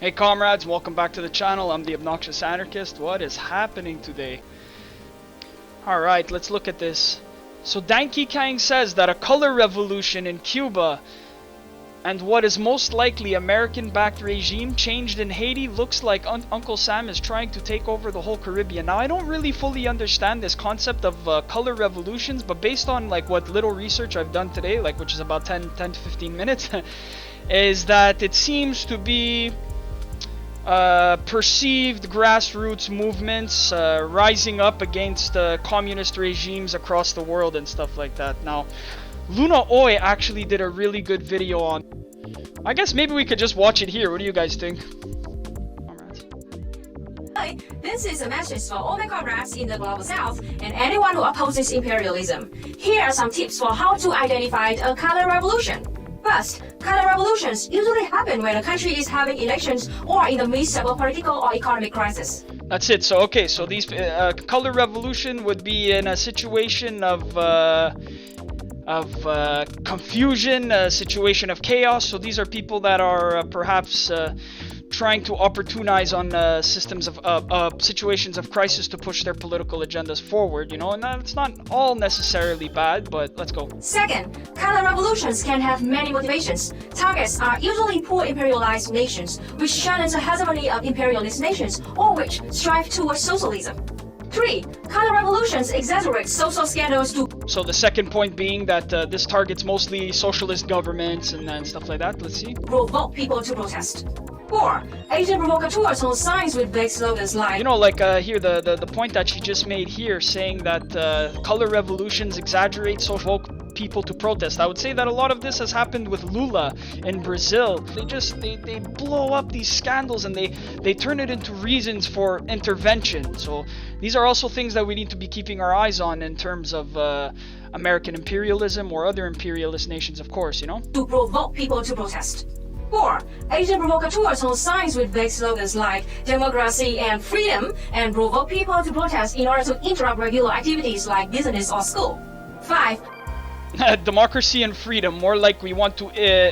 Hey comrades, welcome back to the channel. I'm the Obnoxious Anarchist. What is happening today? Alright, let's look at this. So Danke Kang says that a color revolution in Cuba and what is most likely American-backed regime changed in Haiti looks like Uncle Sam is trying to take over the whole Caribbean. Now, I don't really fully understand this concept of color revolutions, but based on like what little research I've done today, like which is about 10 to 15 minutes, is that it seems to be perceived grassroots movements rising up against communist regimes across the world and stuff like that. Now, Luna Oi actually did a really good video on. I guess maybe we could just watch it here. What do you guys think? Hi, this is a message for all my comrades in the Global South and anyone who opposes imperialism. Here are some tips for how to identify a color revolution. First, color revolutions usually happen when a country is having elections or in the midst of a political or economic crisis. That's it. So okay, so these color revolution would be in a situation of confusion, a situation of chaos. So these are people that are perhaps trying to opportunize on systems of situations of crisis to push their political agendas forward, you know, and that's not all necessarily bad, but let's go. Second, color revolutions can have many motivations. Targets are usually poor imperialized nations, which challenge the hegemony of imperialist nations, or which strive towards socialism. 3. Color revolutions exaggerate social scandals to... So the second point being that this targets mostly socialist governments and stuff like that. Let's see. Provoke people to protest. 4. Asian provocateurs on signs with vague slogans like... You know, like here, the point that she just made here, saying that color revolutions exaggerate social people to protest. I would say that a lot of this has happened with Lula in Brazil. They blow up these scandals and they turn it into reasons for intervention. So these are also things that we need to be keeping our eyes on in terms of American imperialism or other imperialist nations, of course, you know? To provoke people to protest. 4. Asian provocateurs on signs with vague slogans like democracy and freedom and provoke people to protest in order to interrupt regular activities like business or school. 5. Democracy and freedom, more like we want to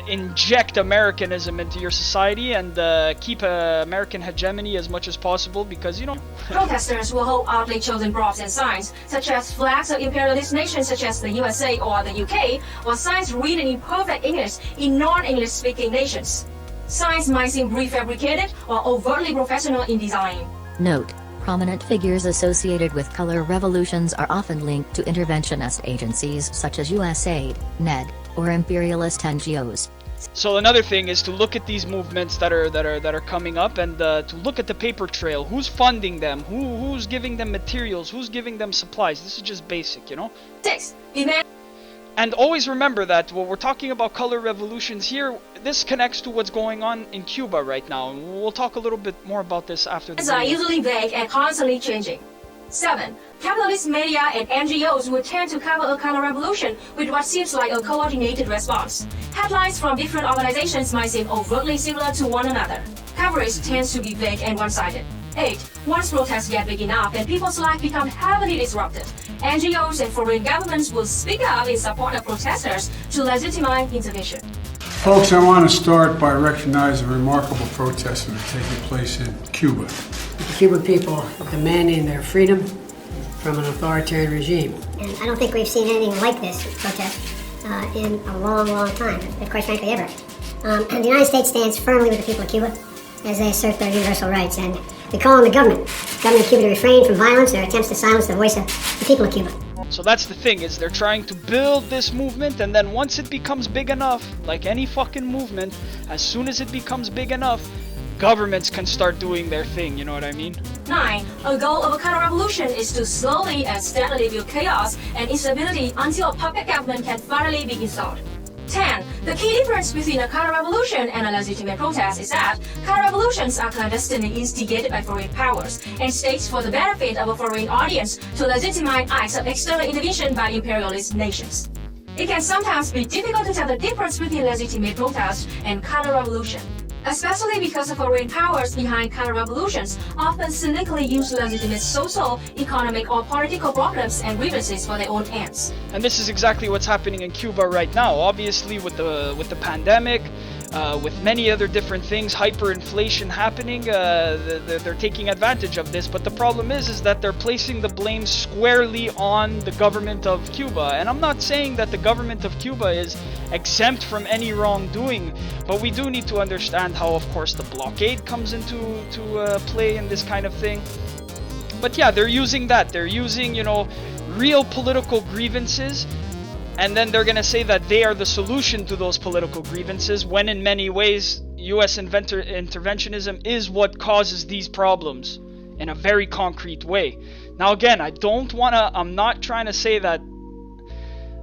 inject Americanism into your society and keep American hegemony as much as possible because, you know... Protesters will hold oddly chosen props and signs, such as flags of imperialist nations such as the USA or the UK, or signs written in perfect English in non-English speaking nations. Signs might seem prefabricated or overtly professional in design. Note: prominent figures associated with color revolutions are often linked to interventionist agencies such as USAID, NED, or imperialist NGOs. So another thing is to look at these movements that are coming up and to look at the paper trail. Who's funding them? Who's giving them materials? Who's giving them supplies? This is just basic, you know? 6. Demand. And always remember that when we're talking about color revolutions here, this connects to what's going on in Cuba right now. And we'll talk a little bit more about this after the Are video. usually vague and constantly changing. 7. Capitalist media and NGOs will tend to cover a color revolution with what seems like a coordinated response. Headlines from different organizations might seem overtly similar to one another. Coverage tends to be vague and one-sided. 8. Once protests get big enough and people's life become heavily disrupted, NGOs and foreign governments will speak up in support of protesters to legitimize intervention. Folks, I want to start by recognizing the remarkable protests that are taking place in Cuba. The Cuban people are demanding their freedom from an authoritarian regime. And I don't think we've seen anything like this protest in a long, long time, quite frankly ever. And the United States stands firmly with the people of Cuba as they assert their universal rights. And we call on the government of Cuba to refrain from violence or attempts to silence the voice of the people of Cuba. So that's the thing, is they're trying to build this movement, and then once it becomes big enough, like any fucking movement, as soon as it becomes big enough, governments can start doing their thing, you know what I mean? 9. A goal of a color revolution is to slowly and steadily build chaos and instability until a puppet government can finally be installed. 10. The key difference between a color revolution and a legitimate protest is that color revolutions are clandestinely instigated by foreign powers and staged for the benefit of a foreign audience to legitimize acts of external intervention by imperialist nations. It can sometimes be difficult to tell the difference between legitimate protest and color revolution, especially because the foreign powers behind color revolutions often cynically use legitimate social, economic, or political problems and grievances for their own ends. And this is exactly what's happening in Cuba right now. Obviously, with the pandemic, with many other different things, hyperinflation happening. They're taking advantage of this, but the problem is that they're placing the blame squarely on the government of Cuba. And I'm not saying that the government of Cuba is exempt from any wrongdoing, but we do need to understand how, of course, the blockade comes into play in this kind of thing. But yeah, they're using that. They're using, you know, real political grievances, and then they're going to say that they are the solution to those political grievances, when in many ways US interventionism is what causes these problems in a very concrete way. Now again, I'm not trying to say that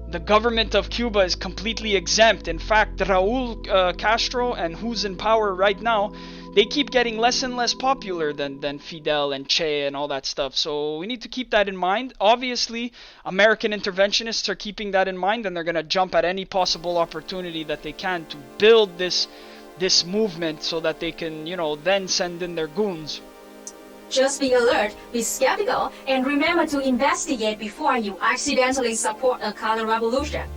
the government of Cuba is completely exempt. In fact, Raul Castro and who's in power right now, they keep getting less and less popular than Fidel and Che and all that stuff. So we need to keep that in mind. Obviously, American interventionists are keeping that in mind, and they're going to jump at any possible opportunity that they can to build this movement so that they can, you know, then send in their goons. Just be alert, be skeptical, and remember to investigate before you accidentally support a color revolution.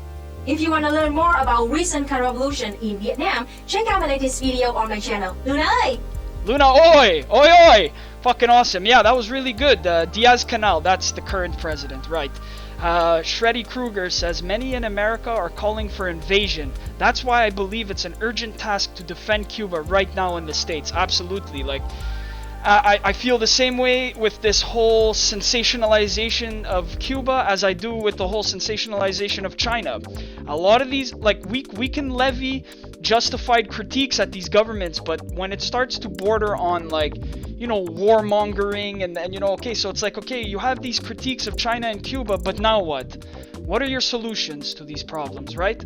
If you want to learn more about recent color revolution in Vietnam, check out my latest video on my channel. Luna ơi! Luna oi! Oi oi! Fucking awesome. Yeah, that was really good. Diaz-Canel, that's the current president, right. Shreddy Kruger says, many in America are calling for invasion. That's why I believe it's an urgent task to defend Cuba right now in the States. Absolutely. Like, I feel the same way with this whole sensationalization of Cuba as I do with the whole sensationalization of China. A lot of these, like, we can levy justified critiques at these governments, but when it starts to border on, like, you know, warmongering and you know, okay, so it's like, okay, you have these critiques of China and Cuba, but now what? What are your solutions to these problems, right?